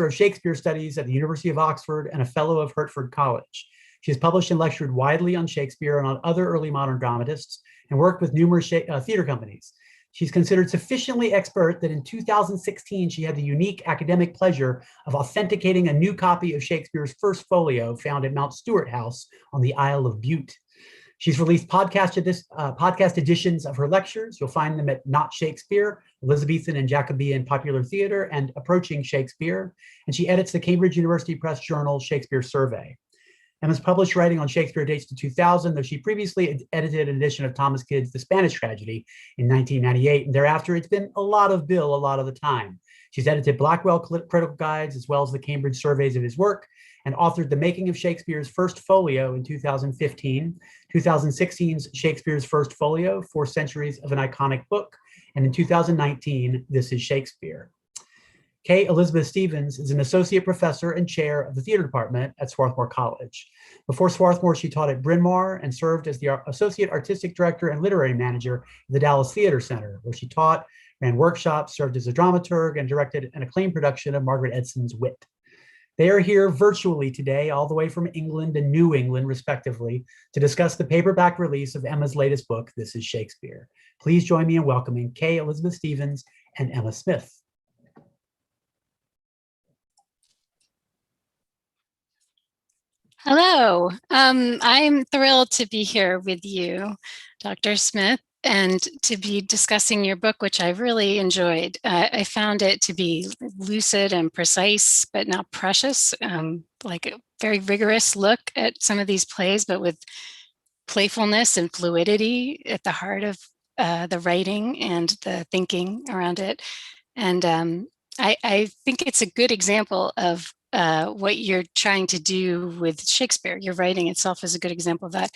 of Shakespeare Studies at the University of Oxford and a fellow of Hertford College. She has published and lectured widely on Shakespeare and on other early modern dramatists and worked with numerous theater companies. She's considered sufficiently expert that in 2016, she had the unique academic pleasure of authenticating a new copy of Shakespeare's first folio found at Mount Stuart House on the Isle of Bute. She's released podcast editions of her lectures. You'll find them at Not Shakespeare, Elizabethan and Jacobean Popular Theater, and Approaching Shakespeare. And she edits the Cambridge University Press journal Shakespeare Survey. Emma's published writing on Shakespeare dates to 2000, though she previously edited an edition of Thomas Kyd's The Spanish Tragedy in 1998. And thereafter, it's been a lot of Bill a lot of the time. She's edited Blackwell critical guides, as well as the Cambridge surveys of his work, and authored The Making of Shakespeare's First Folio in 2015, 2016's Shakespeare's First Folio, 4 Centuries of an Iconic Book, and in 2019, This Is Shakespeare. Kay Elizabeth Stevens is an associate professor and chair of the theater department at Swarthmore College. Before Swarthmore, she taught at Bryn Mawr and served as the associate artistic director and literary manager of the Dallas Theater Center, where she taught, ran workshops, served as a dramaturg, and directed an acclaimed production of Margaret Edson's Wit. They are here virtually today, all the way from England and New England, respectively, to discuss the paperback release of Emma's latest book, This Is Shakespeare. Please join me in welcoming Kay Elizabeth Stevens and Emma Smith. Hello, I'm thrilled to be here with you, Dr. Smith, and to be discussing your book, which I really enjoyed. I found it to be lucid and precise, but not precious, like a very rigorous look at some of these plays, but with playfulness and fluidity at the heart of the writing and the thinking around it. And I think it's a good example of what you're trying to do with Shakespeare. Your writing itself is a good example of that,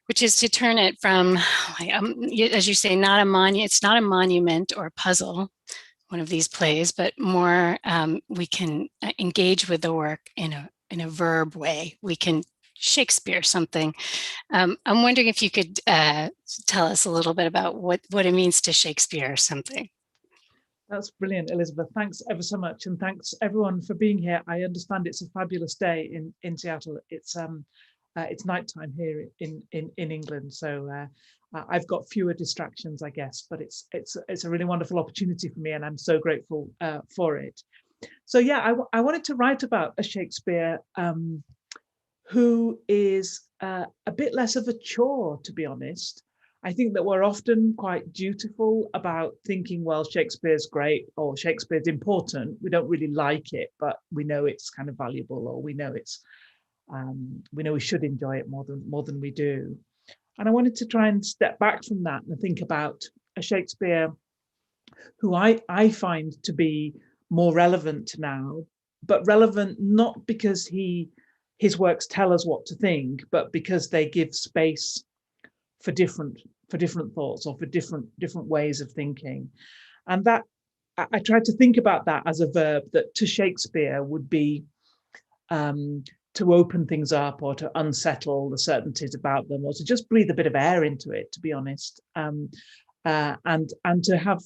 which is to turn it from, as you say, it's not a monument or a puzzle, one of these plays, but more we can engage with the work in a verb way. We can Shakespeare something. I'm wondering if you could tell us a little bit about what it means to Shakespeare something. That's brilliant, Elizabeth. Thanks ever so much. And thanks everyone for being here. I understand it's a fabulous day in Seattle. It's nighttime here in England. So I've got fewer distractions, I guess, but it's a really wonderful opportunity for me, and I'm so grateful for it. So yeah, I wanted to write about a Shakespeare who is a bit less of a chore, to be honest. I think that we're often quite dutiful about thinking, well, Shakespeare's great or Shakespeare's important. We don't really like it, but we know it's kind of valuable, or we know we should enjoy it more than we do. And I wanted to try and step back from that and think about a Shakespeare who I find to be more relevant now, but relevant not because his works tell us what to think, but because they give space for different thoughts or for different ways of thinking. And that I tried to think about that as a verb that to Shakespeare would be to open things up, or to unsettle the certainties about them, or to just breathe a bit of air into it, to be honest, and to have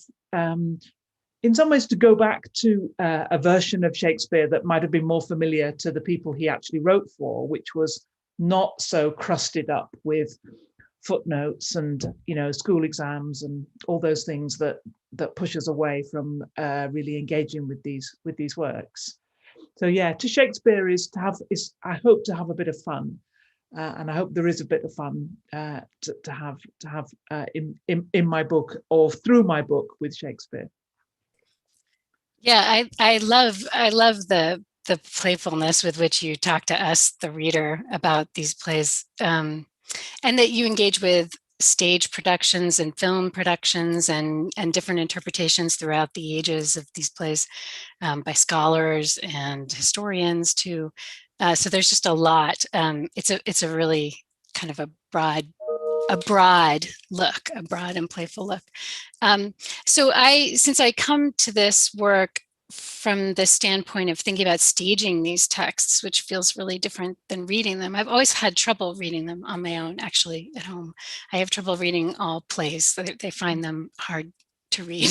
in some ways to go back to a version of Shakespeare that might have been more familiar to the people he actually wrote for, which was not so crusted up with footnotes and school exams and all those things that push us away from really engaging with these works. So yeah, to Shakespeare is I hope to have a bit of fun, and I hope there is a bit of fun to have in my book or through my book with Shakespeare. Yeah, I love the playfulness with which you talk to us, the reader, about these plays. And that you engage with stage productions and film productions and different interpretations throughout the ages of these plays by scholars and historians too. So there's just a lot. It's a really kind of a broad look, a broad and playful look. So since I come to this work from the standpoint of thinking about staging these texts, which feels really different than reading them. I've always had trouble reading them on my own, actually, at home. I have trouble reading all plays. They find them hard to read.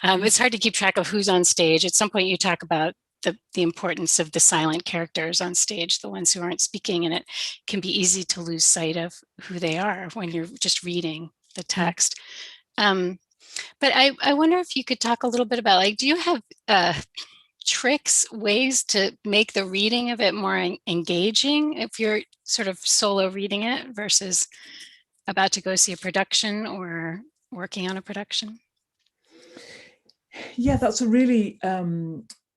It's hard to keep track of who's on stage. At some point you talk about the importance of the silent characters on stage, the ones who aren't speaking, and it can be easy to lose sight of who they are when you're just reading the text. But I wonder if you could talk a little bit about, like, do you have tricks, ways to make the reading of it more engaging if you're sort of solo reading it versus about to go see a production or working on a production? Yeah, that's a really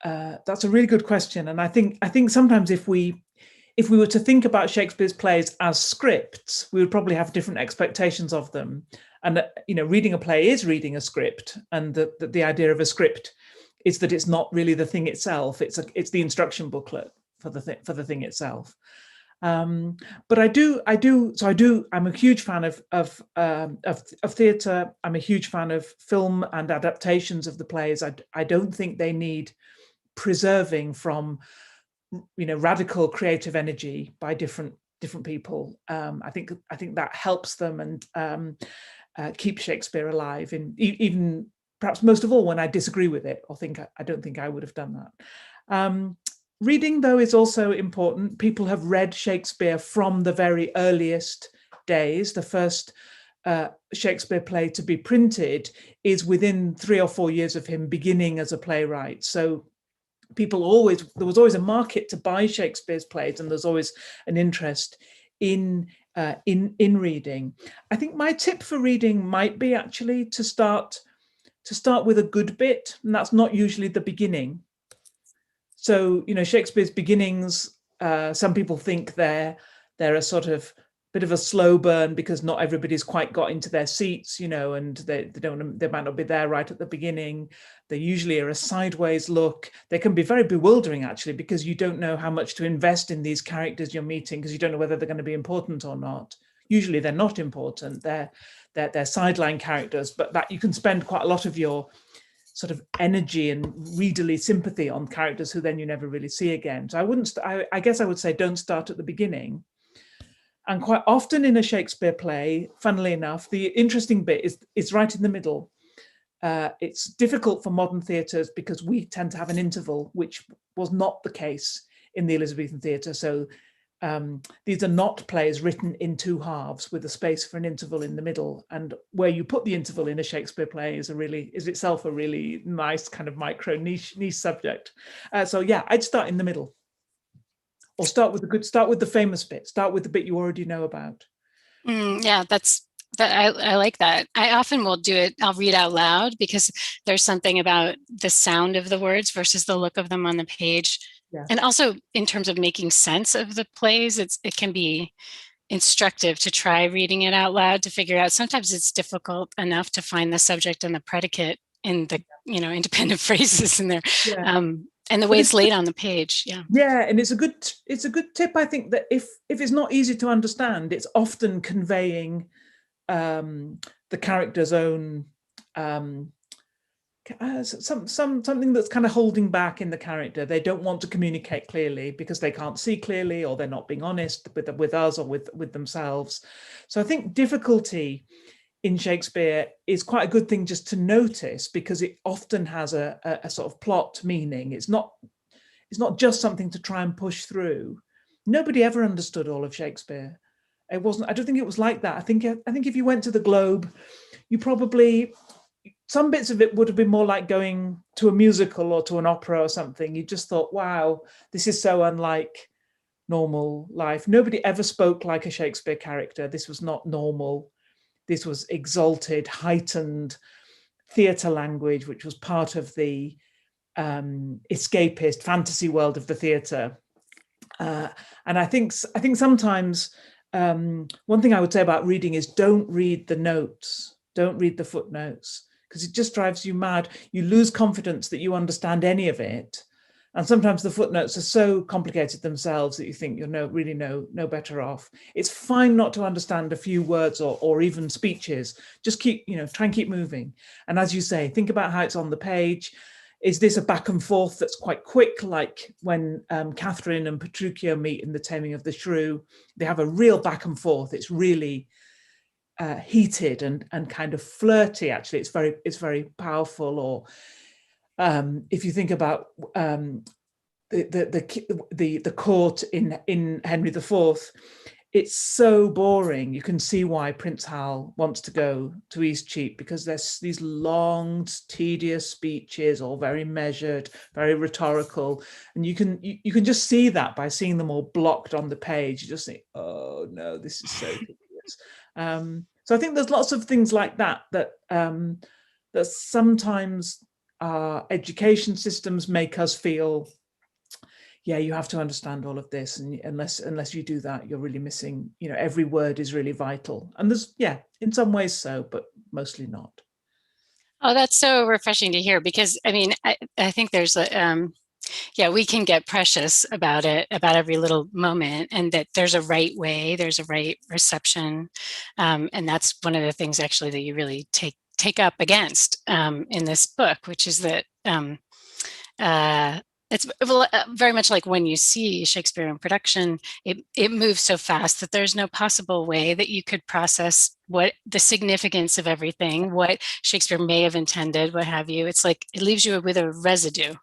good question, and I think sometimes if we were to think about Shakespeare's plays as scripts, we would probably have different expectations of them. And reading a play is reading a script, and the idea of a script is that it's not really the thing itself; it's the instruction booklet for the thing itself. But I'm a huge fan of theatre. I'm a huge fan of film and adaptations of the plays. I don't think they need preserving from radical creative energy by different people. I think that helps them and keep Shakespeare alive, and even perhaps most of all when I disagree with it or I don't think I would have done that. Reading, though, is also important. People have read Shakespeare from the very earliest days. The first Shakespeare play to be printed is within 3 or 4 years of him beginning as a playwright. So there was always a market to buy Shakespeare's plays, and there's always an interest in reading. I think my tip for reading might be actually to start with a good bit, and that's not usually the beginning. So, Shakespeare's beginnings, some people think they're a sort of bit of a slow burn because not everybody's quite got into their seats, and they might not be there right at the beginning. They usually are a sideways look. They can be very bewildering, actually, because you don't know how much to invest in these characters you're meeting, because you don't know whether they're going to be important or not. Usually they're not important. They're sideline characters, but that you can spend quite a lot of your sort of energy and readerly sympathy on characters who then you never really see again. So I guess I would say don't start at the beginning. And quite often in a Shakespeare play, funnily enough, the interesting bit is right in the middle. It's difficult for modern theatres because we tend to have an interval, which was not the case in the Elizabethan theatre. So these are not plays written in 2 halves with a space for an interval in the middle. And where you put the interval in a Shakespeare play is itself a really nice kind of micro niche subject. So yeah, I'd start in the middle, or start with the famous bit. Start with the bit you already know about. Yeah, I like that. I often will do it. I'll read out loud because there's something about the sound of the words versus the look of them on the page. Yeah. And also in terms of making sense of the plays, it can be instructive to try reading it out loud to figure out. Sometimes it's difficult enough to find the subject and the predicate in the independent phrases in there, and the way it's laid on the page. Yeah, and it's a good tip. I think that if it's not easy to understand, it's often conveying the character's own something that's kind of holding back in the character. They don't want to communicate clearly because they can't see clearly, or they're not being honest with us or with themselves. So I think difficulty in Shakespeare is quite a good thing just to notice, because it often has a sort of plot meaning. It's not just something to try and push through. Nobody ever understood all of Shakespeare. I don't think it was like that. I think if you went to the Globe, some bits of it would have been more like going to a musical or to an opera or something. You just thought, wow, this is so unlike normal life. Nobody ever spoke like a Shakespeare character. This was not normal. This was exalted, heightened theatre language, which was part of the escapist fantasy world of the theatre. And I think sometimes one thing I would say about reading is don't read the notes, don't read the footnotes, because it just drives you mad. You lose confidence that you understand any of it. And sometimes the footnotes are so complicated themselves that you think you're really no better off. It's fine not to understand a few words or even speeches. Just try and keep moving. And as you say, think about how it's on the page. Is this a back and forth that's quite quick, like when Catherine and Petruchio meet in The Taming of the Shrew? They have a real back and forth. It's really heated and kind of flirty. Actually, it's very powerful. Or if you think about the court in Henry IV, it's so boring. You can see why Prince Hal wants to go to Eastcheap, because there's these long, tedious speeches, all very measured, very rhetorical, and you can just see that by seeing them all blocked on the page. You just think, oh no, this is so tedious. So I think there's lots of things like that that sometimes education systems make us feel, yeah, you have to understand all of this, and unless you do that, you're really missing, every word is really vital. And there's, yeah, in some ways so, but mostly not. Oh, that's so refreshing to hear, because I mean, I think there's a, yeah, we can get precious about it, about every little moment, and that there's a right way, there's a right reception. And that's one of the things actually that you really take up against in this book, which is that it's very much like when you see Shakespeare in production, it moves so fast that there's no possible way that you could process what the significance of everything, what Shakespeare may have intended, what have you. It's like it leaves you with a residue.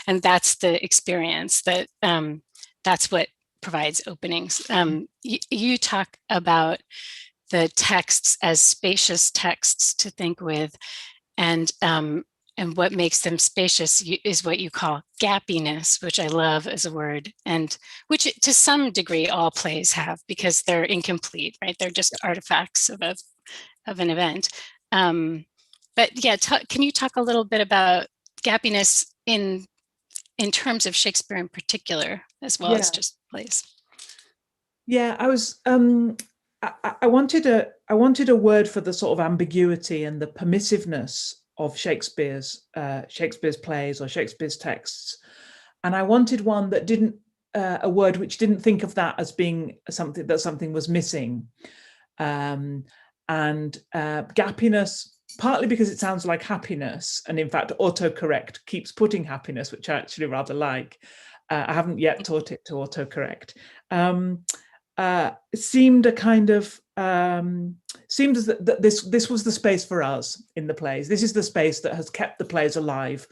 And that's the experience that's what provides openings. You talk about the texts as spacious texts to think with, and what makes them spacious is what you call gappiness, which I love as a word, and which to some degree all plays have, because they're incomplete, right? They're just artifacts of an event. But yeah, can you talk a little bit about gappiness in terms of Shakespeare in particular, as well as just plays? Yeah, I was. I wanted a word for the sort of ambiguity and the permissiveness of Shakespeare's plays or Shakespeare's texts, and I wanted one that didn't a word which didn't think of that as being something was missing, and gappiness, partly because it sounds like happiness, and in fact autocorrect keeps putting happiness, which I actually rather like. I haven't yet taught it to autocorrect. It seemed a kind of seemed as that this was the space for us in the plays. This is the space that has kept the plays alive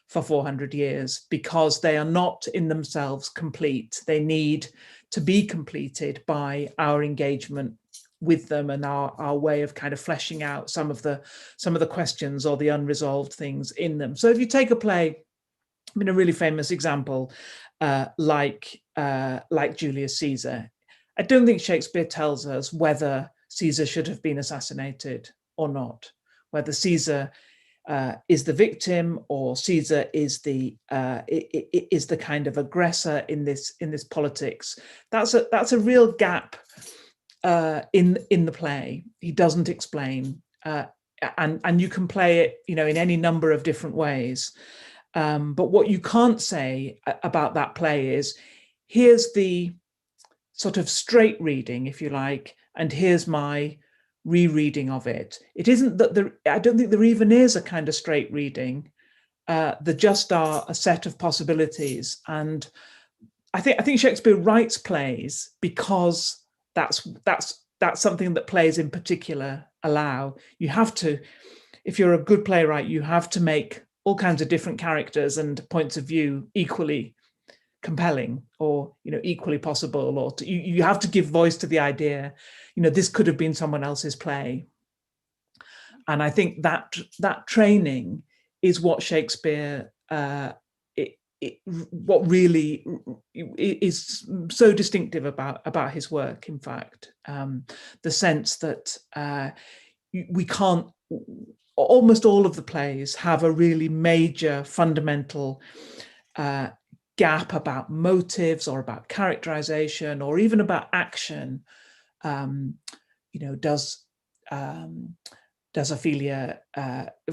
for 400 years, because they are not in themselves complete. They need to be completed by our engagement with them and our way of kind of fleshing out some of the questions or the unresolved things in them. So if you take a play, I mean, a really famous example, like Julius Caesar, I don't think Shakespeare tells us whether Caesar should have been assassinated or not, whether Caesar is the victim or Caesar is the kind of aggressor in this politics. That's a real gap in the play. He doesn't explain, and you can play it, in any number of different ways. But what you can't say about that play is, here's the sort of straight reading, if you like, and here's my rereading of it. It isn't that I don't think there even is a kind of straight reading. There just are a set of possibilities, and I think Shakespeare writes plays because that's something that plays in particular allow. You have to, if you're a good playwright, you have to make all kinds of different characters and points of view equally compelling, or equally possible, or you have to give voice to the idea, this could have been someone else's play. And I think that training is what Shakespeare what really is so distinctive about his work. In fact, the sense that we can't, almost all of the plays have a really major fundamental gap about motives or about characterization or even about action. Does Ophelia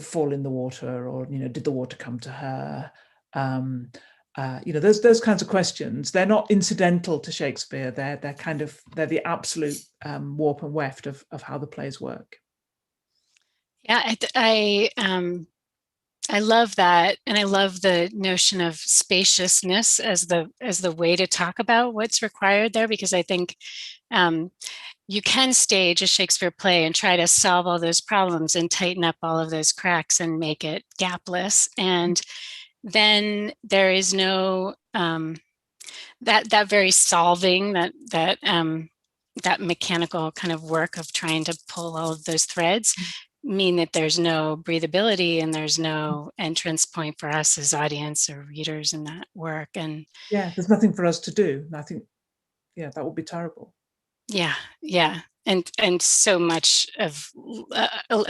fall in the water, or did the water come to her? Those kinds of questions. They're not incidental to Shakespeare. They're the absolute warp and weft of how the plays work. Yeah, I love that, and I love the notion of spaciousness as the way to talk about what's required there, because I think you can stage a Shakespeare play and try to solve all those problems and tighten up all of those cracks and make it gapless. And then there is no that very solving, that mechanical kind of work of trying to pull all of those threads mean that there's no breathability and there's no entrance point for us as audience or readers in that work. And yeah, there's nothing for us to do. And I think, yeah, that would be terrible. yeah, and so much of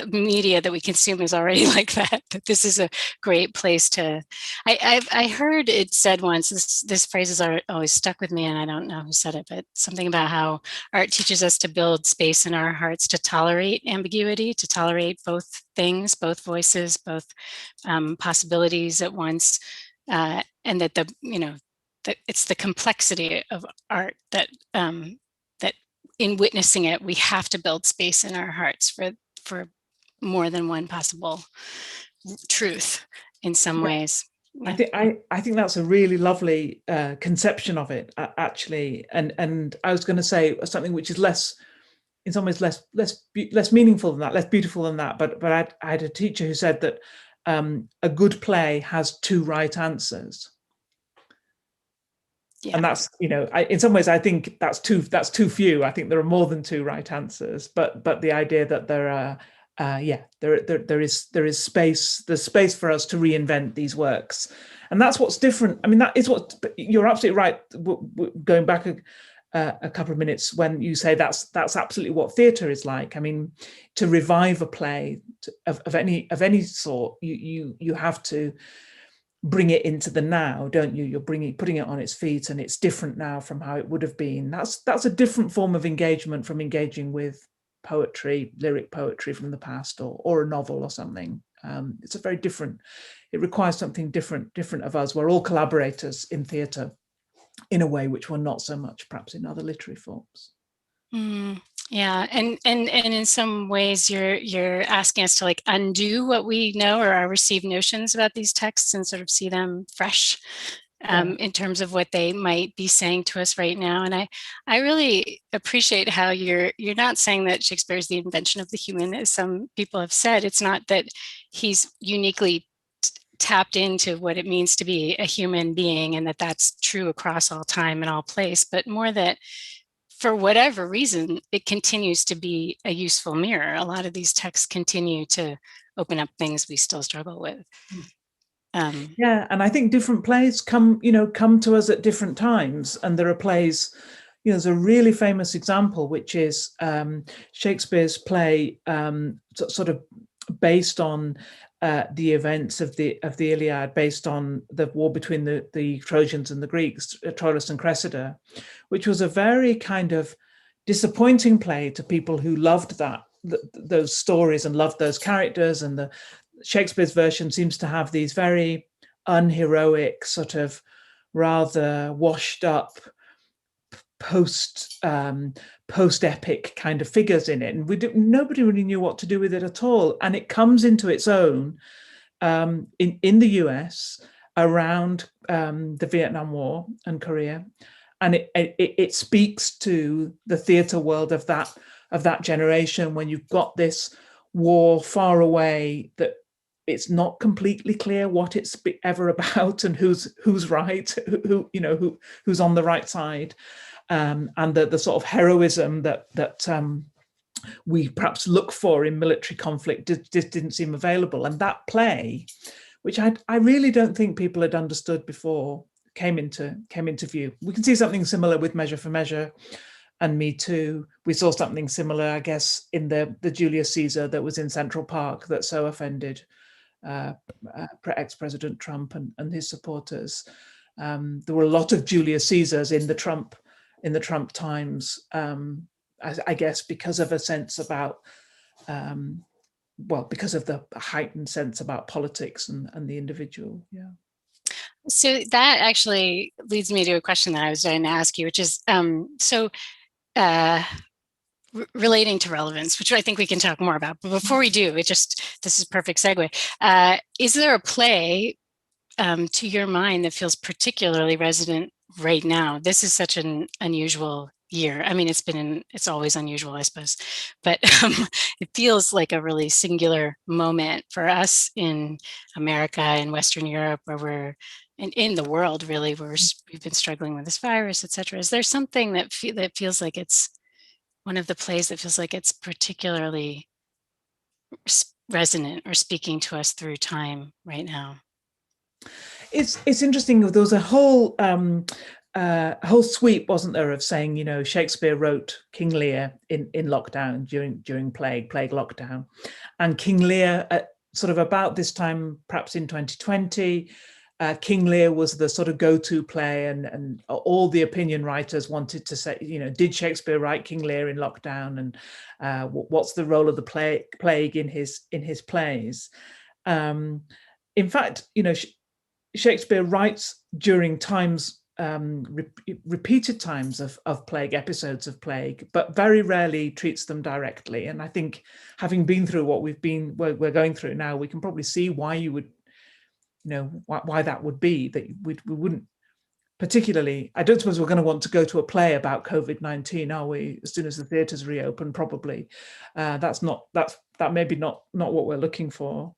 media that we consume is already like that. That this is a great place to. I heard it said once. This phrase has always stuck with me, and I don't know who said it, but something about how art teaches us to build space in our hearts to tolerate ambiguity, to tolerate both things, both voices, both possibilities at once, and that that it's the complexity of art that that in witnessing it, we have to build space in our hearts for more than one possible truth in some ways. Yeah. I think that's a really lovely conception of it, actually. And I was going to say something which is less, in some ways, less meaningful than that, less beautiful than that. But I had a teacher who said that a good play has two right answers. Yeah. And that's, in some ways, I think that's too few. I think there are more than two right answers. But the idea that there are, there is space. There's space for us to reinvent these works, and that's what's different. I mean, that is what you're absolutely right. Going back a couple of minutes when you say that's absolutely what theatre is like. I mean, to revive a play of any sort, you have to bring it into the now, don't you? You're putting it on its feet, and it's different now from how it would have been. That's a different form of engagement from engaging with poetry, lyric poetry from the past, or a novel or something. It's a very different. It requires something different of us. We're all collaborators in theatre, in a way which we're not so much perhaps in other literary forms. Yeah, and in some ways you're asking us to like undo what we know or our received notions about these texts and sort of see them fresh in terms of what they might be saying to us right now. And I really appreciate how you're not saying that Shakespeare is the invention of the human, as some people have said. It's not that he's uniquely tapped into what it means to be a human being and that that's true across all time and all place, but more that for whatever reason, it continues to be a useful mirror. A lot of these texts continue to open up things we still struggle with. Yeah, and I think different plays come to us at different times. And there are plays, there's a really famous example, which is Shakespeare's play, sort of based on the events of the Iliad, based on the war between the Trojans and the Greeks, Troilus and Cressida, which was a very kind of disappointing play to people who loved those stories and loved those characters. And the Shakespeare's version seems to have these very unheroic, sort of rather washed up post-epic kind of figures in it, and nobody really knew what to do with it at all. And it comes into its own in the US around the Vietnam War and Korea, and it speaks to the theatre world of that generation, when you've got this war far away that it's not completely clear what it's ever about and who's right, who's on the right side. And the sort of heroism that we perhaps look for in military conflict just didn't seem available. And that play, which I really don't think people had understood before, came into view. We can see something similar with Measure for Measure and Me Too. We saw something similar, I guess, in the Julius Caesar that was in Central Park that so offended ex-President Trump and his supporters. There were a lot of Julius Caesars in the Trump times, I guess, because of a sense about, because of the heightened sense about politics and the individual. Yeah. So that actually leads me to a question that I was going to ask you, which is, relating to relevance, which I think we can talk more about. But before we do, this is a perfect segue. Is there a play to your mind that feels particularly resonant right now? This is such an unusual year. I mean, it's always unusual, I suppose, but it feels like a really singular moment for us in America and Western Europe, where we're in the world, really, where we've been struggling with this virus, et cetera. Is there something that feels like it's one of the plays that feels like it's particularly resonant or speaking to us through time right now? It's interesting. There was a whole sweep, wasn't there, of saying, you know, Shakespeare wrote King Lear in lockdown during plague lockdown, and King Lear at sort of about this time, perhaps in 2020. King Lear was the sort of go-to play, and all the opinion writers wanted to say, you know, did Shakespeare write King Lear in lockdown, and what's the role of the plague in his plays? In fact, you know, Shakespeare writes during times, repeated times of plague, episodes of plague, but very rarely treats them directly. And I think, having been through what we're going through now, we can probably see why you would, you know, why that would be, that we wouldn't particularly. I don't suppose we're going to want to go to a play about COVID-19, are we? As soon as the theatres reopen, probably. That may be not what we're looking for.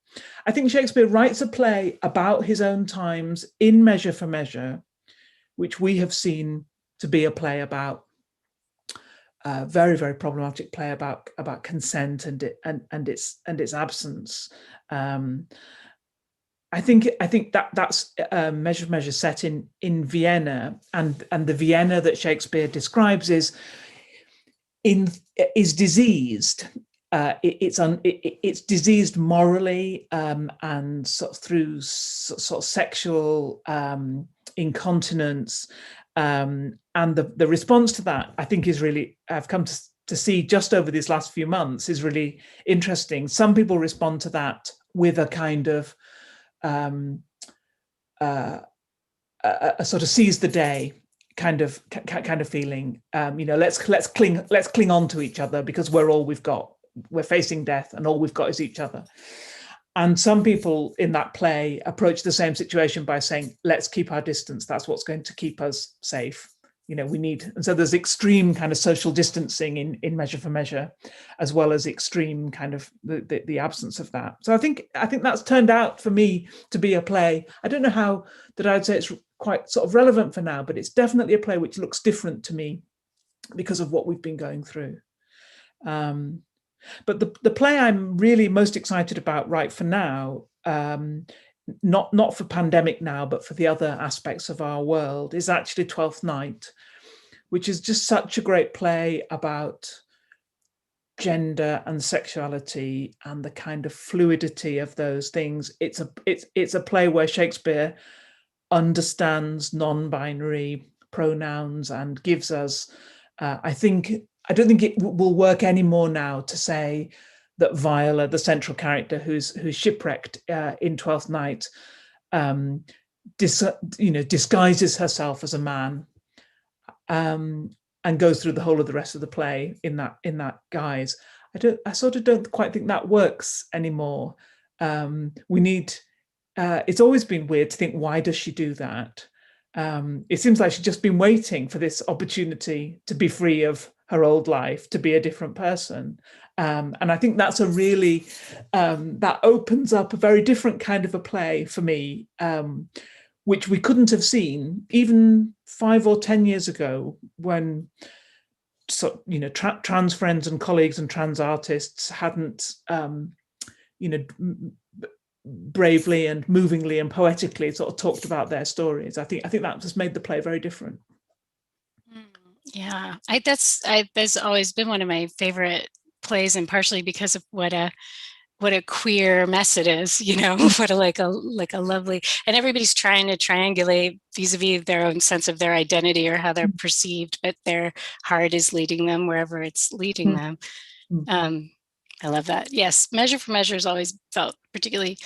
I think Shakespeare writes a play about his own times in Measure for Measure, which we have seen to be a play about very, very problematic play about consent and its absence. I think that's Measure for Measure set in Vienna, and the Vienna that Shakespeare describes is diseased. It's diseased morally, and sort of through sort of sexual incontinence, and the response to that, I think, is really, I've come to see just over these last few months, is really interesting. Some people respond to that with a kind of a sort of seize the day kind of feeling. You know, let's cling on to each other because we're all we've got. We're facing death, and all we've got is each other. And some people in that play approach the same situation by saying, let's keep our distance. That's what's going to keep us safe. You know, we need, and so there's extreme kind of social distancing in Measure for Measure, as well as extreme kind of the absence of that. So I think that's turned out for me to be a play. I don't know how that I'd say it's quite sort of relevant for now, but it's definitely a play which looks different to me because of what we've been going through. But the play I'm really most excited about right for now, not for pandemic now, but for the other aspects of our world, is actually Twelfth Night, which is just such a great play about gender and sexuality and the kind of fluidity of those things. It's a play where Shakespeare understands non-binary pronouns and gives us, I don't think it will work anymore now to say that Viola, the central character who's shipwrecked in Twelfth Night, disguises herself as a man, and goes through the whole of the rest of the play in that guise. I sort of don't quite think that works anymore. We need. It's always been weird to think, why does she do that? It seems like she's just been waiting for this opportunity to be free of her old life, to be a different person. And I think that's a really, that opens up a very different kind of a play for me, which we couldn't have seen even 5 or 10 years ago, when trans friends and colleagues and trans artists hadn't, bravely and movingly and poetically sort of talked about their stories. I think that just made the play very different. Yeah, that's always been one of my favorite plays, and partially because of what a queer mess it is, you know, what a lovely, and everybody's trying to triangulate vis-a-vis their own sense of their identity or how they're perceived, but their heart is leading them wherever it's leading them. I love that. Yes, Measure for Measure has always felt particularly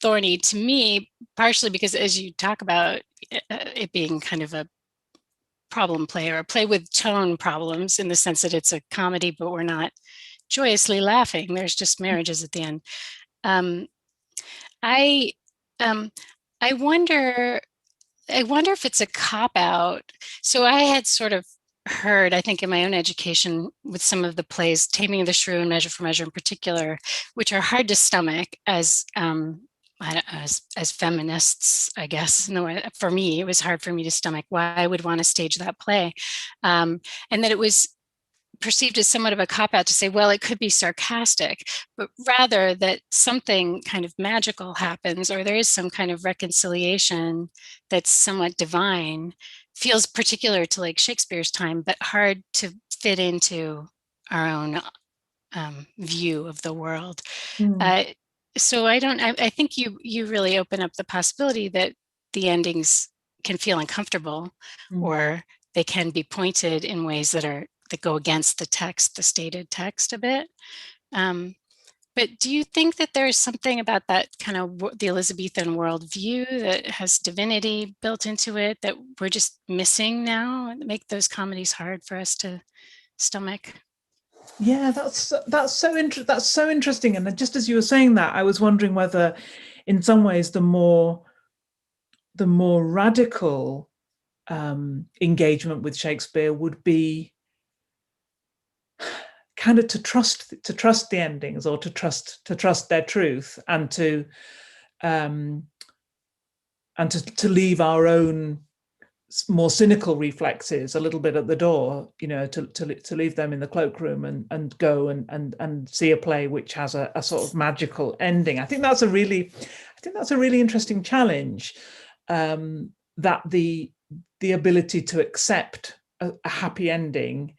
thorny to me, partially because, as you talk about, it being kind of a problem play, or a play with tone problems, in the sense that it's a comedy, but we're not joyously laughing. There's just marriages at the end. I wonder if it's a cop-out. So I had sort of heard, I think, in my own education with some of the plays, Taming of the Shrew and Measure for Measure in particular, which are hard to stomach as as feminists, I guess. No, for me, it was hard for me to stomach why I would want to stage that play, and that it was perceived as somewhat of a cop-out to say, well, it could be sarcastic, but rather that something kind of magical happens, or there is some kind of reconciliation that's somewhat divine, feels particular to like Shakespeare's time, but hard to fit into our own view of the world. So I think you really open up the possibility that the endings can feel uncomfortable, or they can be pointed in ways that go against the text, the stated text a bit. But do you think that there's something about that kind of the Elizabethan worldview that has divinity built into it that we're just missing now and make those comedies hard for us to stomach? Yeah, that's so interesting. And just as you were saying that, I was wondering whether, in some ways, the more radical engagement with Shakespeare would be kind of to trust the endings, or to trust their truth, and to leave our own more cynical reflexes a little bit at the door, to leave them in the cloakroom and go and see a play which has a sort of magical ending. I think that's a really interesting challenge, that the ability to accept a happy ending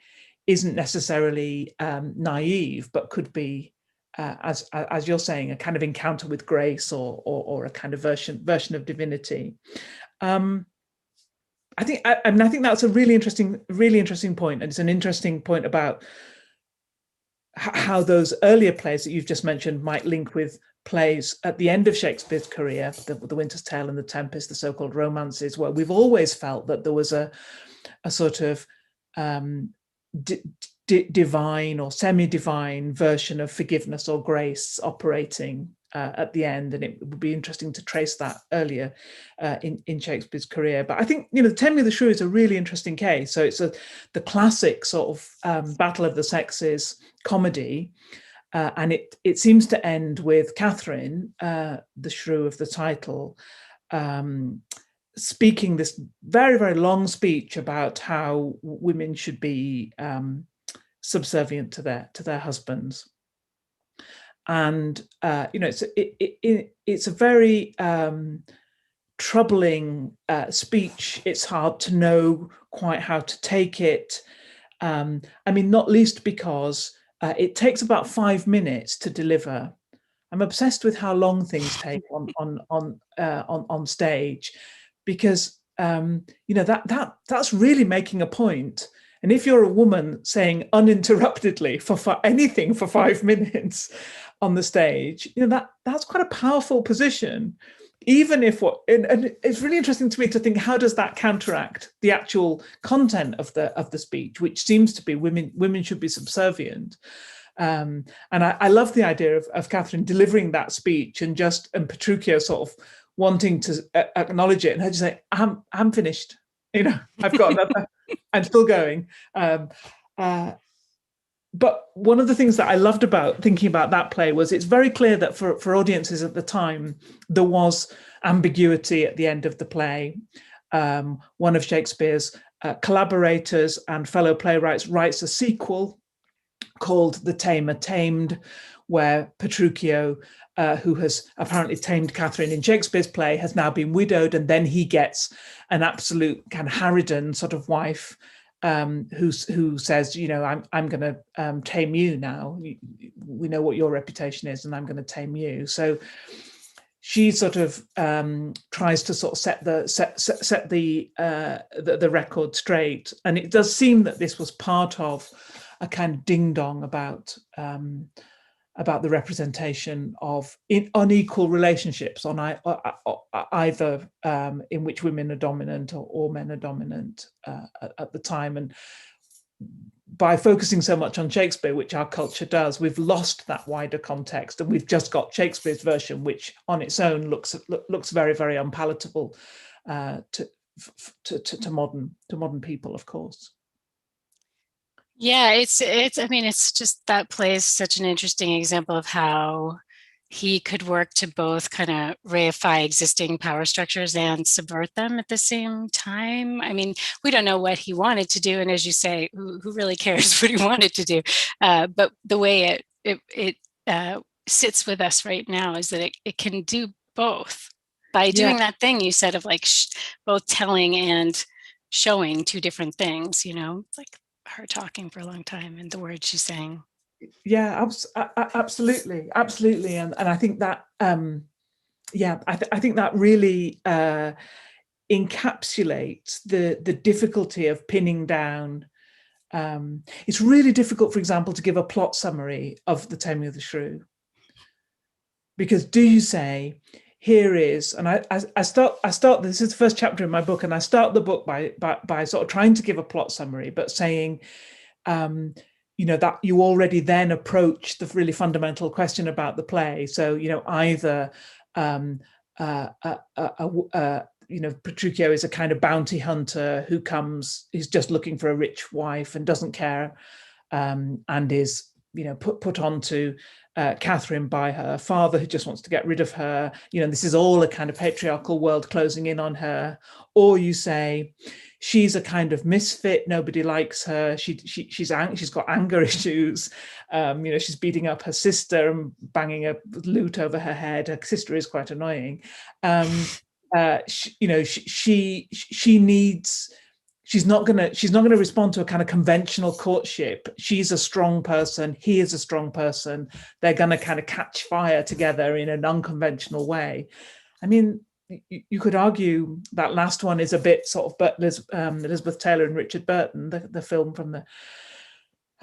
isn't necessarily naive, but could be, as you're saying, a kind of encounter with grace, or a kind of version of divinity. I think that's a really interesting point, and it's an interesting point about how those earlier plays that you've just mentioned might link with plays at the end of Shakespeare's career, the Winter's Tale and the Tempest, the so-called romances, where we've always felt that there was a sort of divine or semi-divine version of forgiveness or grace operating at the end, and it would be interesting to trace that earlier in Shakespeare's career. But I think, the Taming of the Shrew is a really interesting case. So it's the classic sort of battle of the sexes comedy, and it seems to end with Catherine, the shrew of the title, speaking this very, very long speech about how women should be subservient to their husbands. And it's a very troubling speech. It's hard to know quite how to take it. Not least because it takes about 5 minutes to deliver. I'm obsessed with how long things take on stage, because that's really making a point. And if you're a woman saying uninterruptedly for anything for 5 minutes on the stage, that's quite a powerful position. Even if and it's really interesting to me to think, how does that counteract the actual content of the speech, which seems to be women should be subservient. And I love the idea of Catherine delivering that speech and Petruchio sort of wanting to acknowledge it, and her just say, I'm finished. I've got another. I'm still going. But one of the things that I loved about thinking about that play was it's very clear that for audiences at the time, there was ambiguity at the end of the play. One of Shakespeare's collaborators and fellow playwrights writes a sequel called The Tamer Tamed, where Petruchio, who has apparently tamed Catherine in Shakespeare's play, has now been widowed, and then he gets an absolute kind of harridan sort of wife, who says, I'm going to tame you now. We know what your reputation is, and I'm going to tame you. So she sort of tries to sort of set the record straight, and it does seem that this was part of a kind of ding dong about the representation of unequal relationships on either in which women are dominant or men are dominant at the time. And by focusing so much on Shakespeare, which our culture does, we've lost that wider context, and we've just got Shakespeare's version, which on its own looks very, very unpalatable to modern people, of course. Yeah, I mean, it's just that play is such an interesting example of how he could work to both kind of reify existing power structures and subvert them at the same time. I mean, we don't know what he wanted to do, and as you say, who really cares what he wanted to do? But the way it sits with us right now is that it can do both by Yeah. doing that thing you said of like both telling and showing two different things. It's like her talking for a long time and the words she's saying. Yeah, absolutely, absolutely, and I think that I think that really encapsulates the difficulty of pinning down. It's really difficult, for example, to give a plot summary of The Taming of the Shrew, because do you say, here is, and I start, this is the first chapter in my book, and I start the book by sort of trying to give a plot summary, but saying, that you already then approach the really fundamental question about the play. So, either Petruchio is a kind of bounty hunter who he's just looking for a rich wife and doesn't care, and is put onto Catherine by her father, who just wants to get rid of her. This is all a kind of patriarchal world closing in on her. Or you say she's a kind of misfit, nobody likes her, she's got anger issues, she's beating up her sister and banging a lute over her head. Her sister is quite annoying. She's not going to respond to a kind of conventional courtship. She's a strong person, he is a strong person, they're going to kind of catch fire together in an unconventional way. I mean, you could argue that last one is a bit sort of Elizabeth Taylor and Richard Burton, the film from the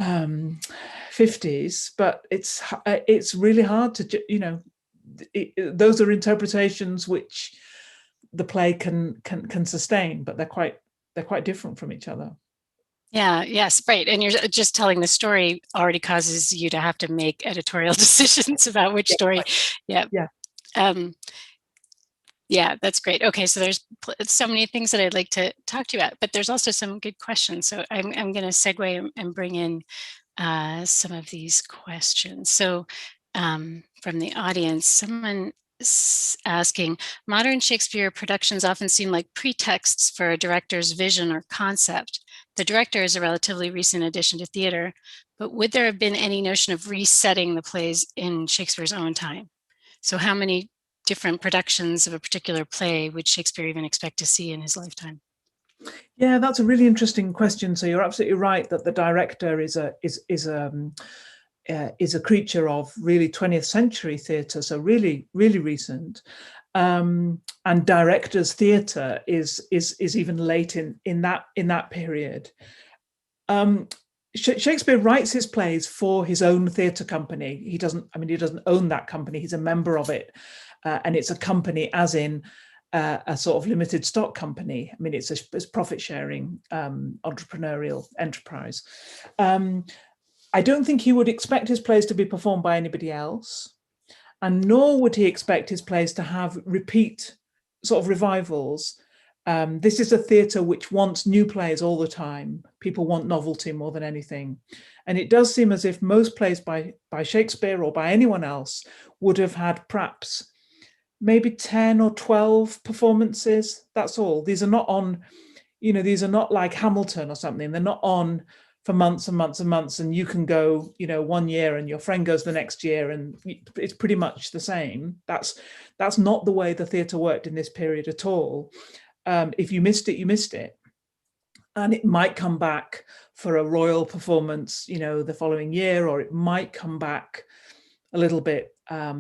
50s, but it's really hard to, those are interpretations which the play can sustain, but they're quite different from each other. Yeah, yes, right. And you're just telling the story already causes you to have to make editorial decisions about which story. Right. Yeah. Yeah, that's great. Okay, so there's so many things that I'd like to talk to you about, but there's also some good questions. So I'm going to segue and bring in some of these questions. So from the audience, someone asking, modern Shakespeare productions often seem like pretexts for a director's vision or concept. The director is a relatively recent addition to theater, but would there have been any notion of resetting the plays in Shakespeare's own time? So how many different productions of a particular play would Shakespeare even expect to see in his lifetime? Yeah, that's a really interesting question. So you're absolutely right that the director is a creature of really 20th century theatre, so really, really recent. And director's theatre is even late in that period. Shakespeare writes his plays for his own theatre company. He doesn't own that company. He's a member of it, and it's a company, as in a sort of limited stock company. I mean, it's profit sharing entrepreneurial enterprise. I don't think he would expect his plays to be performed by anybody else, and nor would he expect his plays to have repeat sort of revivals. This is a theatre which wants new plays all the time. People want novelty more than anything. And it does seem as if most plays by Shakespeare or by anyone else would have had perhaps maybe 10 or 12 performances. That's all. These are not on, these are not like Hamilton or something. They're not on for months and months and months, and you can go, 1 year and your friend goes the next year, and it's pretty much the same. That's not the way the theatre worked in this period at all. If you missed it, you missed it. And it might come back for a royal performance, the following year, or it might come back a little bit, a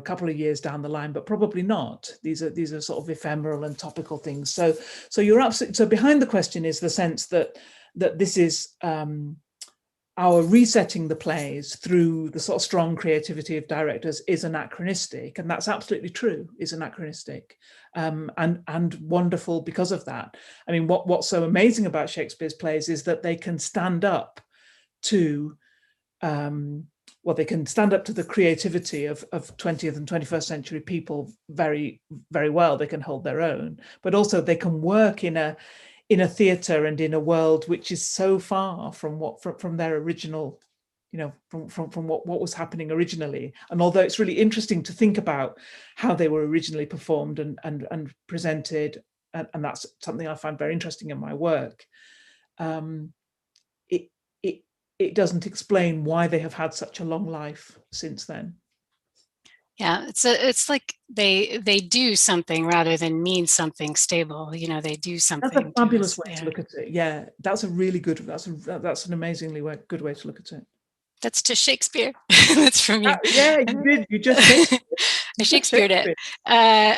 couple of years down the line, but probably not. These are sort of ephemeral and topical things. So you're absolutely, so behind the question is the sense that this is our resetting the plays through the sort of strong creativity of directors is anachronistic, and that's absolutely true, is anachronistic, and wonderful because of that. I mean, what's so amazing about Shakespeare's plays is that they can stand up to they can stand up to the creativity of 20th and 21st century people very, very well. They can hold their own, but also they can work in in a theatre and in a world which is so far from from their original, from what was happening originally. And although it's really interesting to think about how they were originally performed and presented, and that's something I find very interesting in my work, it doesn't explain why they have had such a long life since then. Yeah, it's like they do something rather than mean something stable. They do something. That's a fabulous way to look at it. Yeah, that's a really good. That's an amazingly good way to look at it. That's to Shakespeare. That's from you. Yeah, you did. You just Shakespeare. I Shakespeared it.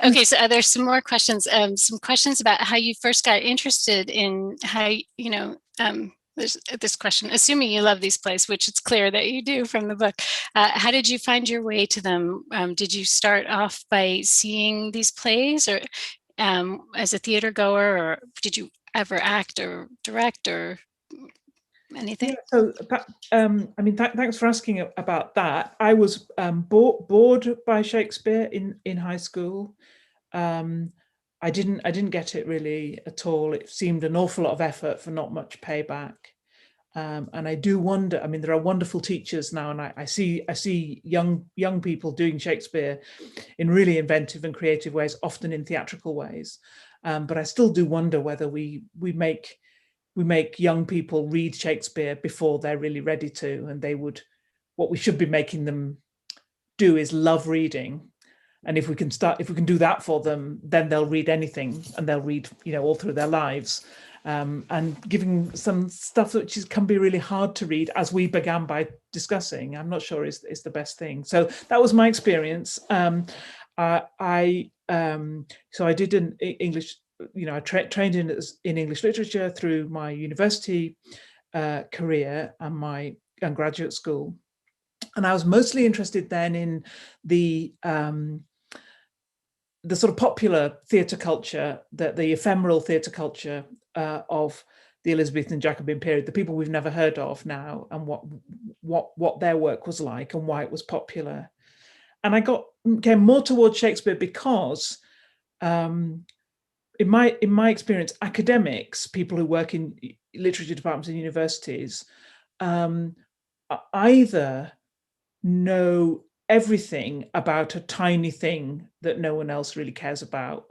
Okay, so there's some more questions. Some questions about how you first got interested in how there's this question, assuming you love these plays, which it's clear that you do from the book. How did you find your way to them? Did you start off by seeing these plays, or as a theater goer, or did you ever act or direct or anything? Yeah, so thanks for asking about that. I was bored by Shakespeare in high school. I didn't get it really at all. It seemed an awful lot of effort for not much payback. And I do wonder, there are wonderful teachers now, and I see young people doing Shakespeare in really inventive and creative ways, often in theatrical ways. But I still do wonder whether we make young people read Shakespeare before they're really ready to, and what we should be making them do is love reading. And if we can do that for them, then they'll read anything, and they'll read, all through their lives. And giving some stuff which can be really hard to read, as we began by discussing, I'm not sure is the best thing. So that was my experience. So I did an English, I trained in English literature through my university career and graduate school. And I was mostly interested then in the sort of popular theatre culture, the ephemeral theatre culture of the Elizabethan Jacobean period, the people we've never heard of now, and what their work was like and why it was popular. And I came more towards Shakespeare because, in my experience, academics, people who work in literature departments in universities, either know everything about a tiny thing that no one else really cares about,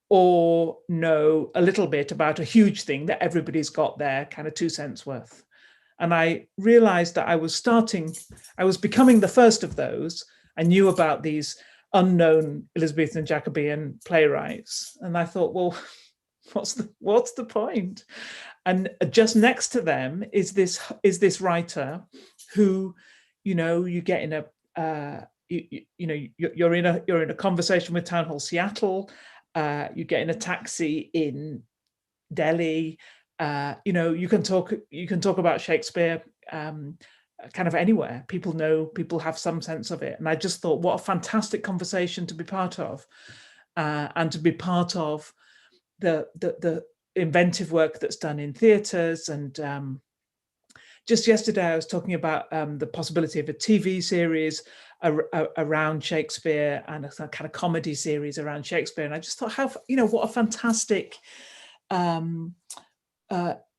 or know a little bit about a huge thing that everybody's got their kind of 2 cents worth. And I realized that I was becoming the first of those. I knew about these unknown Elizabethan Jacobean playwrights, and I thought, well, what's the point? And just next to them is this writer who, you get in you're in a conversation with Town Hall Seattle, you get in a taxi in Delhi, you can talk about Shakespeare kind of anywhere. People have some sense of it. And I just thought, what a fantastic conversation to be part of, and to be part of the inventive work that's done in theatres. And just yesterday I was talking about the possibility of a TV series around Shakespeare, and a kind of comedy series around Shakespeare. And I just thought, what a fantastic,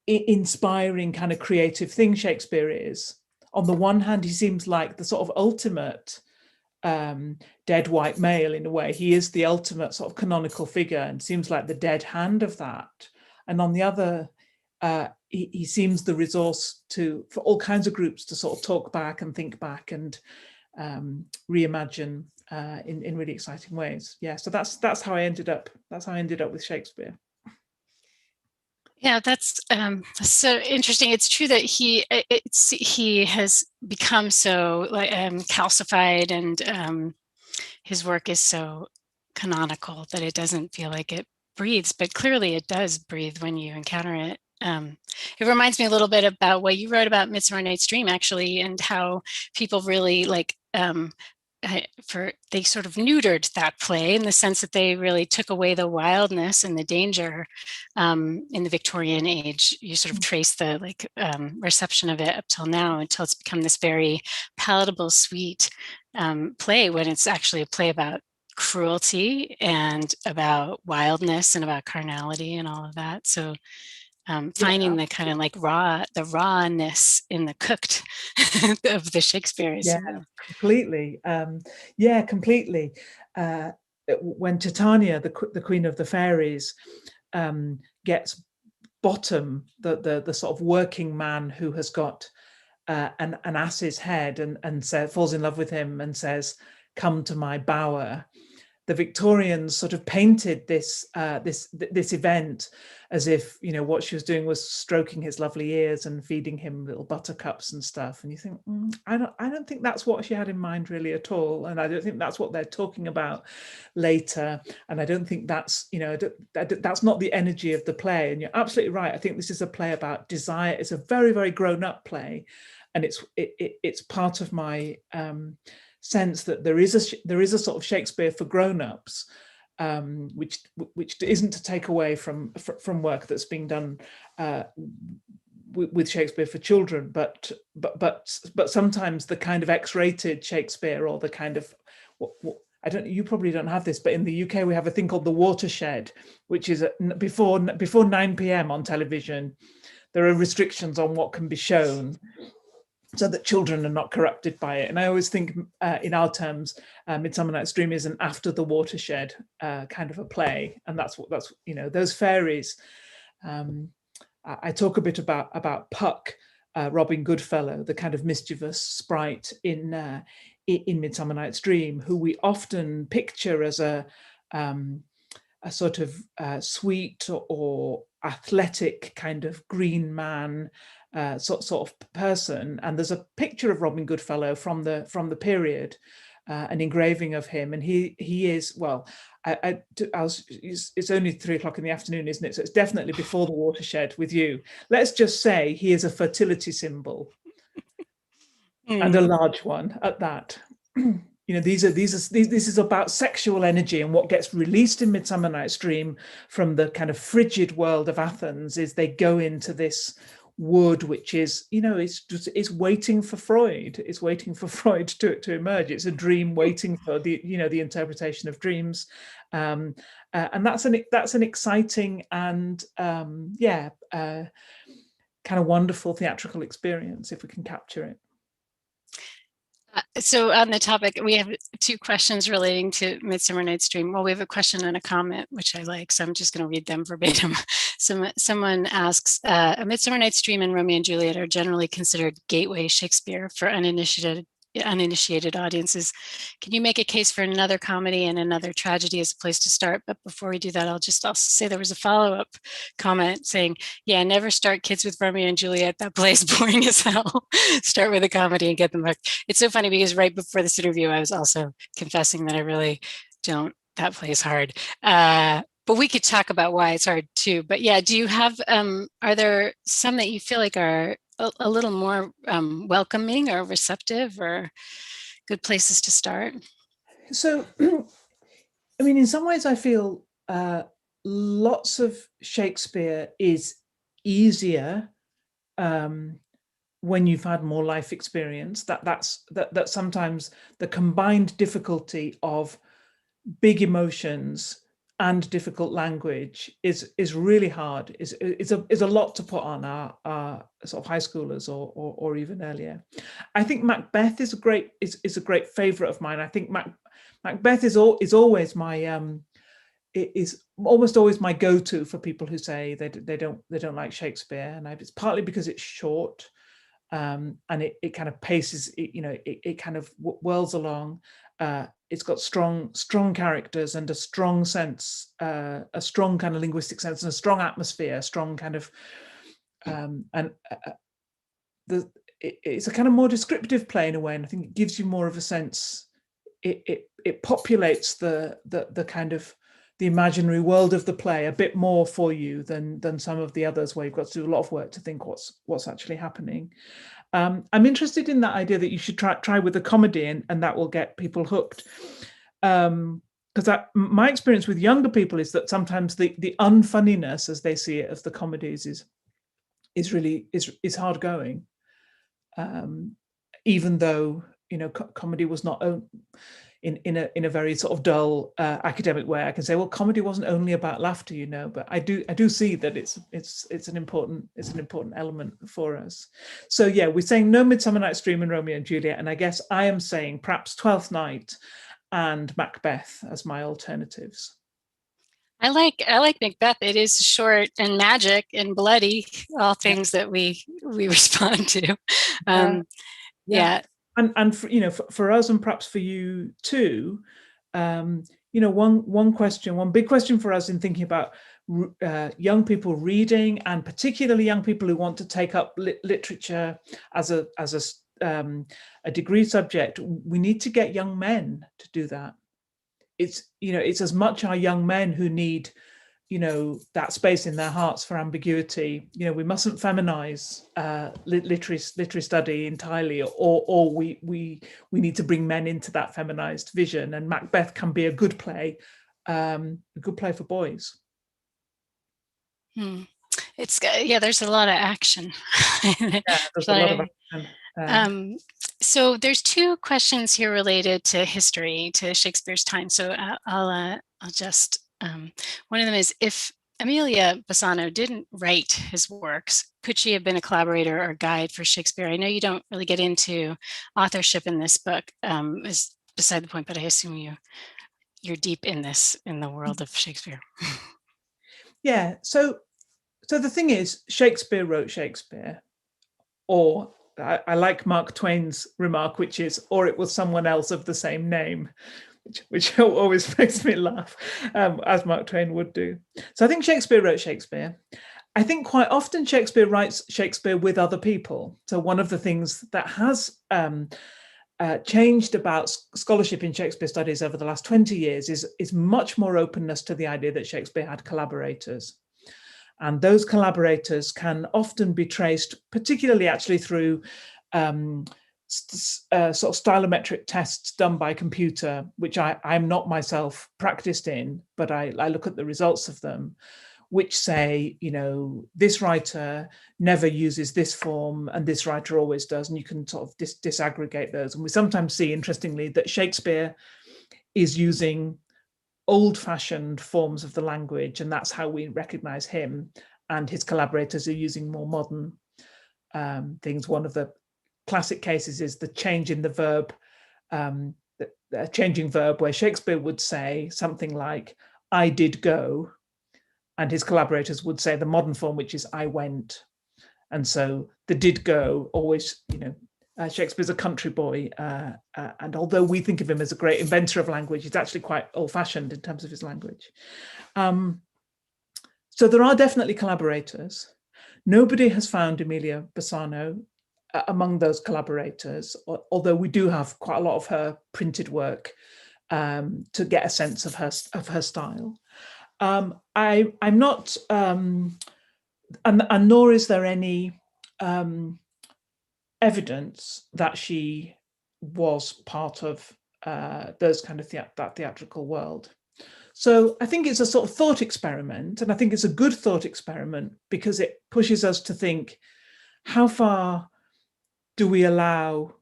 inspiring kind of creative thing Shakespeare is. On the one hand, he seems like the sort of ultimate dead white male in a way. He is the ultimate sort of canonical figure, and seems like the dead hand of that. And on the other, he seems the resource for all kinds of groups to sort of talk back and think back and reimagine in really exciting ways. Yeah, so that's how I ended up. That's how I ended up with Shakespeare. Yeah, that's so interesting. It's true that he has become so calcified, and his work is so canonical that it doesn't feel like it breathes, but clearly it does breathe when you encounter it. It reminds me a little bit about what you wrote about Midsummer Night's Dream, actually, and how people really they sort of neutered that play in the sense that they really took away the wildness and the danger in the Victorian age. You sort of trace the reception of it up till now, until it's become this very palatable, sweet play, when it's actually a play about cruelty and about wildness and about carnality and all of that. So finding the kind of like rawness in the cooked of the Shakespeare is completely. Completely. When Titania, the queen of the fairies, gets Bottom, the sort of working man who has got an ass's head and falls in love with him and says, "Come to my bower." The Victorians sort of painted this event as if, you know, what she was doing was stroking his lovely ears and feeding him little buttercups and stuff. And you think, I don't think that's what she had in mind really at all. And I don't think that's what they're talking about later. And I don't think that's, you know, that's not the energy of the play. And you're absolutely right. I think this is a play about desire. It's a very, very grown up play. And it's part of my sense that there is a sort of Shakespeare for grown-ups, which isn't to take away from work that's being done with Shakespeare for children, but sometimes the kind of X-rated Shakespeare, or the kind of you probably don't have this, but in the UK we have a thing called the Watershed, which is before 9 p.m. on television. There are restrictions on what can be shown, so that children are not corrupted by it. And I always think in our terms, Midsummer Night's Dream is an after the Watershed kind of a play. And that's you know, those fairies. I talk a bit about Puck, Robin Goodfellow, the kind of mischievous sprite in Midsummer Night's Dream, who we often picture as a sort of sweet or athletic kind of green man, sort of person. And there's a picture of Robin Goodfellow from the period, an engraving of him, and he is, well, it's only 3 o'clock in the afternoon, isn't it? So it's definitely before the Watershed with you. Let's just say he is a fertility symbol, and a large one at that. You know, this is about sexual energy, and what gets released in Midsummer Night's Dream from the kind of frigid world of Athens is they go into this wood, which is, you know, it's waiting for Freud. It's waiting for Freud to emerge. It's a dream waiting for the, you know, the interpretation of dreams, and that's an exciting and kind of wonderful theatrical experience if we can capture it. So on the topic, we have 2 questions relating to Midsummer Night's Dream. Well, we have a question and a comment, which I like, so I'm just going to read them verbatim. Someone asks, A Midsummer Night's Dream and Romeo and Juliet are generally considered gateway Shakespeare for uninitiated audiences. Can you make a case for another comedy and another tragedy as a place to start? But before we do that, I'll say there was a follow-up comment saying, yeah, never start kids with Romeo and Juliet. That play is boring as hell. Start with a comedy and get them hooked. It's so funny because right before this interview, I was also confessing that I really don't, that play is hard. But we could talk about why it's hard too. But yeah, do you have, are there some that you feel like are a little more welcoming or receptive or good places to start? So, I mean, in some ways I feel lots of Shakespeare is easier when you've had more life experience. That sometimes the combined difficulty of big emotions and difficult language is really hard. Is a lot to put on our sort of high schoolers or even earlier. I think Macbeth is a great favorite of mine. I think Macbeth is always my it is almost always my go-to for people who say they don't like Shakespeare, and it's partly because it's short, and it kind of paces, it kind of whirls along. It's got strong characters and a strong sense, a strong kind of linguistic sense and a strong atmosphere, a strong kind of, it's a kind of more descriptive play in a way, and I think it gives you more of a sense. It populates the kind of the imaginary world of the play a bit more for you than some of the others where you've got to do a lot of work to think what's actually happening. I'm interested in that idea that you should try with a comedy, and that will get people hooked. Because my experience with younger people is that sometimes the unfunniness, as they see it, of the comedies is really hard going. Even though, comedy was not in a very sort of dull academic way, I can say, well, comedy wasn't only about laughter, you know, but I do see that it's an important element for us. So yeah, we're saying no Midsummer Night's Dream and Romeo and Juliet, and I guess I am saying perhaps Twelfth Night and Macbeth as my alternatives. I like Macbeth. It is short and magic and bloody, all things that we respond to. Yeah. And for, you know, for us and perhaps for you too, you know, one big question for us in thinking about young people reading, and particularly young people who want to take up literature as a degree subject, we need to get young men to do that. It's, you know, it's as much our young men who need, you know, that space in their hearts for ambiguity. You know, we mustn't feminize literary study entirely, or we need to bring men into that feminized vision. And Macbeth can be a good play for boys. It's there's a lot of action. There's a lot of action. So there's two questions here related to history, to Shakespeare's time. So I'll just, one of them is, if Amelia Bassano didn't write his works, could she have been a collaborator or guide for Shakespeare? I know you don't really get into authorship in this book, is beside the point, but I assume you're deep in the world of Shakespeare. Yeah, so the thing is, Shakespeare wrote Shakespeare, or I like Mark Twain's remark, which is, or it was someone else of the same name, which always makes me laugh, as Mark Twain would do. So I think Shakespeare wrote Shakespeare. I think quite often Shakespeare writes Shakespeare with other people. So one of the things that has changed about scholarship in Shakespeare studies over the last 20 years is much more openness to the idea that Shakespeare had collaborators. And those collaborators can often be traced, particularly actually through sort of stylometric tests done by computer, which I'm not myself practiced in, but I look at the results of them, which say, you know, this writer never uses this form and this writer always does. And you can sort of disaggregate those. And we sometimes see, interestingly, that Shakespeare is using old-fashioned forms of the language, and that's how we recognize him, and his collaborators are using more modern things. One of the classic cases is the change in the verb, the changing verb, where Shakespeare would say something like, I did go, and his collaborators would say the modern form, which is I went. And so the did go always, you know, Shakespeare's a country boy, and although we think of him as a great inventor of language, he's actually quite old-fashioned in terms of his language. So there are definitely collaborators. Nobody has found Amelia Bassano among those collaborators, although we do have quite a lot of her printed work to get a sense of her style. I'm not, and nor is there any evidence that she was part of those kind of that theatrical world. So I think it's a sort of thought experiment, and I think it's a good thought experiment because it pushes us to think, how far do we allow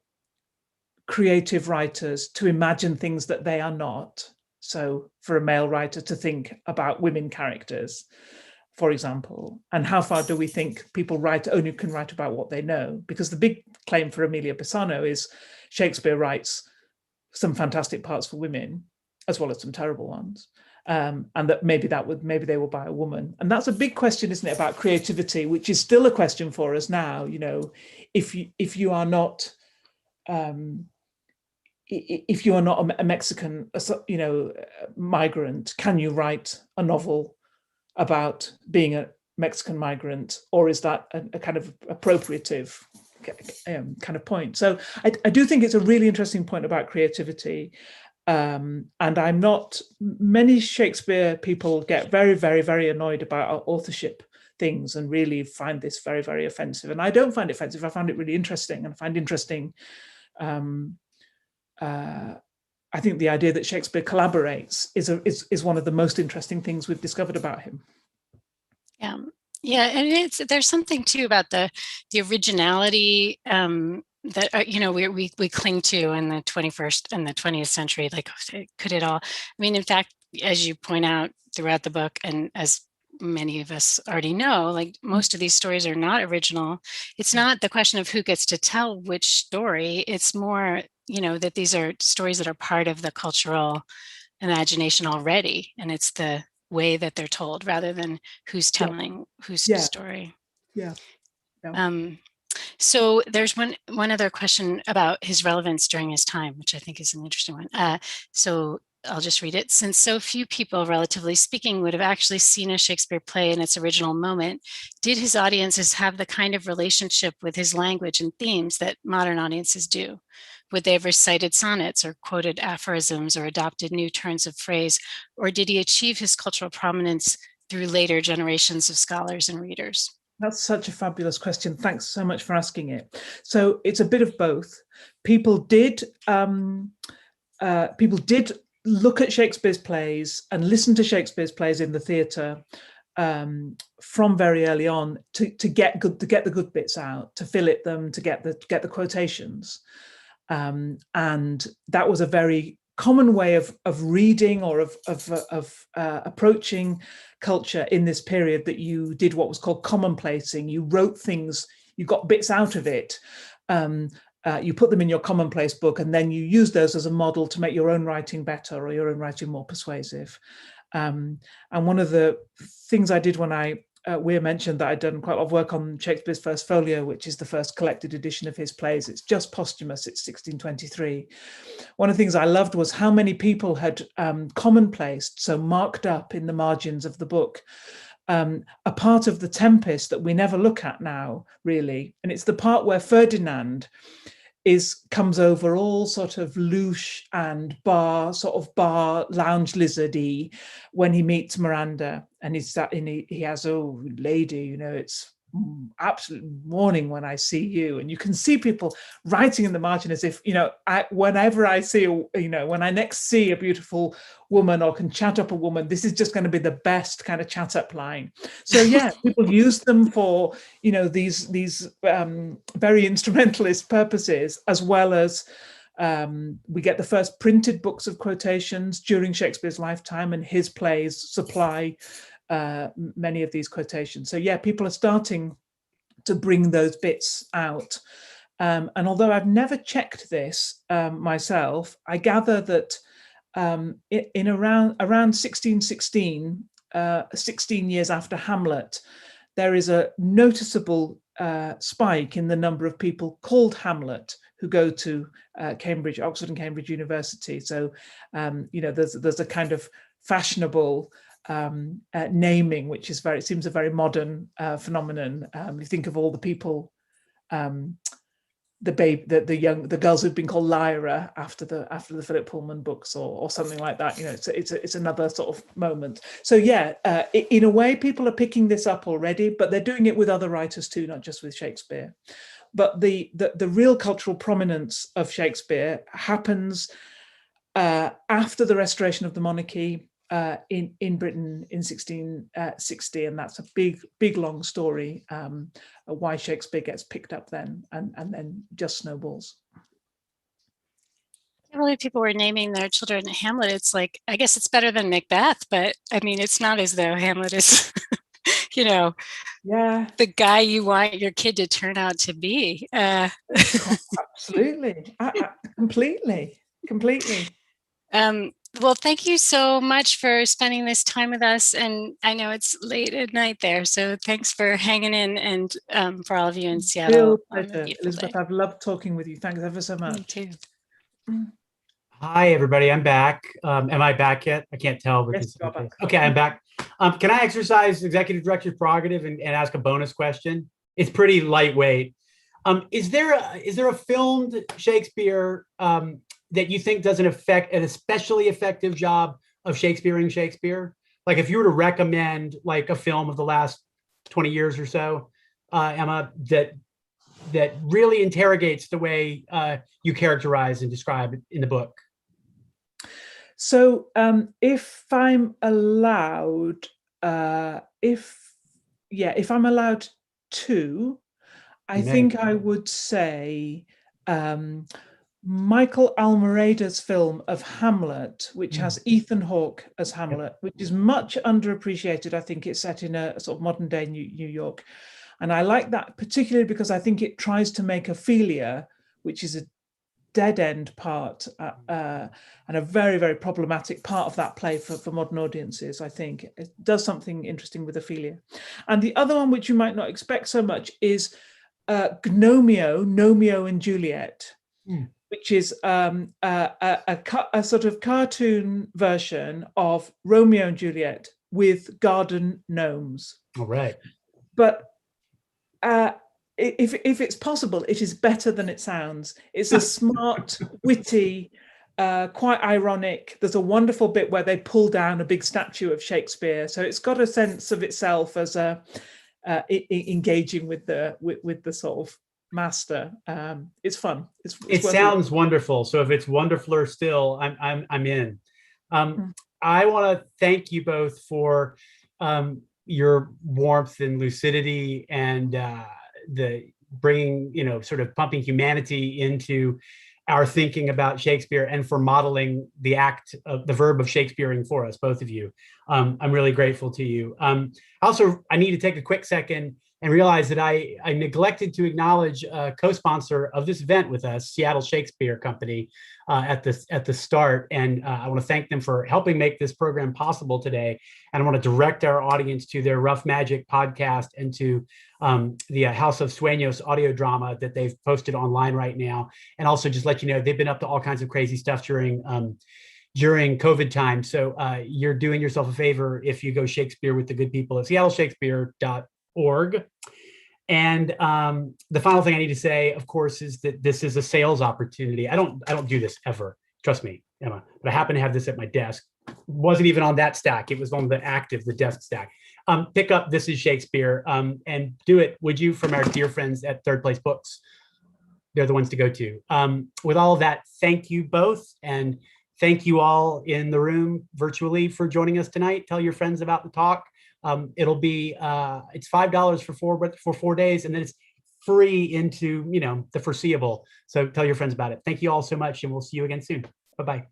creative writers to imagine things that they are not? So for a male writer to think about women characters, for example, and how far do we think people only can write about what they know? Because the big claim for Amelia Bassano is Shakespeare writes some fantastic parts for women, as well as some terrible ones, and that maybe they were by a woman. And that's a big question, isn't it, about creativity, which is still a question for us now. You know, if you are not a Mexican, you know, migrant, can you write a novel about being a Mexican migrant, or is that a kind of appropriative kind of point? So I do think it's a really interesting point about creativity. And I'm not, many Shakespeare people get very, very, very annoyed about our authorship things and really find this very, very offensive. And I don't find it offensive. I find it really interesting, and I find interesting, I think the idea that Shakespeare collaborates is one of the most interesting things we've discovered about him. Yeah, and there's something too about the originality that you know we cling to in the 21st and the 20th century, like could it all, I mean, in fact, as you point out throughout the book, and as many of us already know, like most of these stories are not original. It's not the question of who gets to tell which story. It's more, you know, that these are stories that are part of the cultural imagination already, and it's the way that they're told rather than who's telling whose story. Yeah. So there's one other question about his relevance during his time, which I think is an interesting one. So I'll just read it. Since so few people, relatively speaking, would have actually seen a Shakespeare play in its original moment, did his audiences have the kind of relationship with his language and themes that modern audiences do? Would they have recited sonnets or quoted aphorisms or adopted new turns of phrase, or did he achieve his cultural prominence through later generations of scholars and readers? That's such a fabulous question. Thanks so much for asking it. So it's a bit of both. People did look at Shakespeare's plays and listen to Shakespeare's plays in the theatre from very early on to get the good bits out, to fill it them, to get the quotations, and that was a very common way of reading or of approaching culture in this period, that you did what was called commonplacing. You wrote things, you got bits out of it, you put them in your commonplace book, and then you use those as a model to make your own writing better or your own writing more persuasive. And one of the things I did when Weir mentioned that I'd done quite a lot of work on Shakespeare's First Folio, which is the first collected edition of his plays. It's just posthumous, it's 1623. One of the things I loved was how many people had commonplaced, so marked up in the margins of the book, a part of the Tempest that we never look at now, really. And it's the part where Ferdinand comes over all sort of louche and bar lounge lizardy when he meets Miranda, and he has, oh lady, you know, it's absolute morning when I see you. And you can see people writing in the margin as if, you know, whenever I see, you know, when I next see a beautiful woman or can chat up a woman, this is just going to be the best kind of chat up line. So yeah, people use them for, you know, these very instrumentalist purposes, as well as we get the first printed books of quotations during Shakespeare's lifetime, and his plays supply many of these quotations. So yeah, people are starting to bring those bits out. And although I've never checked this myself, I gather that in around 1616, 16 years after Hamlet, there is a noticeable spike in the number of people called Hamlet who go to Oxford and Cambridge University. So, you know, there's a kind of fashionable naming, which is seems a very modern phenomenon. You think of all the people, the girls who've been called Lyra after the Philip Pullman books, or something like that. You know, it's another sort of moment. So yeah, in a way, people are picking this up already, but they're doing it with other writers too, not just with Shakespeare. But the real cultural prominence of Shakespeare happens after the restoration of the monarchy in Britain in 1660, and that's a big long story why Shakespeare gets picked up then and then just snowballs. I can't believe people were naming their children Hamlet. It's like, I guess it's better than Macbeth, but I mean, it's not as though Hamlet is you know, the guy you want your kid to turn out to be. Absolutely. Completely. Well, thank you so much for spending this time with us. And I know it's late at night there, so thanks for hanging in, and for all of you in Seattle. Real pleasure, Elizabeth. I've loved talking with you. Thanks ever so much. Me too. Hi, everybody. I'm back. Am I back yet? I can't tell. Yes, you're back. Okay, I'm back. Can I exercise executive director's prerogative and ask a bonus question? It's pretty lightweight. Is there a filmed Shakespeare that you think does an especially effective job of Shakespeareing Shakespeare? Like, if you were to recommend like a film of the last 20 years or so, Emma, that really interrogates the way you characterize and describe it in the book. So if I'm allowed, if I'm allowed to, I think I would say Michael Almereda's film of Hamlet, which has Ethan Hawke as Hamlet, which is much underappreciated. I think it's set in a sort of modern day New York. And I like that particularly because I think it tries to make Ophelia, which is a dead end part and a very, very problematic part of that play for modern audiences. I think it does something interesting with Ophelia. And the other one, which you might not expect so much, is Gnomeo and Juliet, which is a sort of cartoon version of Romeo and Juliet with garden gnomes. All right. But if it's possible, it is better than it sounds. It's a smart, witty, quite ironic. There's a wonderful bit where they pull down a big statue of Shakespeare. So it's got a sense of itself as engaging with the sort of master. It's fun. It sounds wonderful. So if it's wonderfuler still, I'm in. I want to thank you both for your warmth and lucidity and the bringing, sort of pumping humanity into our thinking about Shakespeare and for modeling the act of the verb of Shakespearing for us, both of you. I'm really grateful to you. Also, I need to take a quick second and realize that I neglected to acknowledge a co-sponsor of this event with us, Seattle Shakespeare Company, at the start. And I want to thank them for helping make this program possible today. And I want to direct our audience to their Rough Magic podcast and to the House of Sueños audio drama that they've posted online right now. And also just let you know, they've been up to all kinds of crazy stuff during COVID time. So you're doing yourself a favor if you go Shakespeare with the good people at seattleshakespeare.org. And the final thing I need to say, of course, is that this is a sales opportunity. I don't do this ever. Trust me, Emma, but I happen to have this at my desk. It wasn't even on that stack. It was on the desk stack. Pick up This Is Shakespeare and do it, would you, from our dear friends at Third Place Books. They're the ones to go to. With all of that, thank you both. And thank you all in the room virtually for joining us tonight. Tell your friends about the talk. It'll be, it's $5 for 4 days, and then it's free into, the foreseeable. So tell your friends about it. Thank you all so much, and we'll see you again soon. Bye-bye.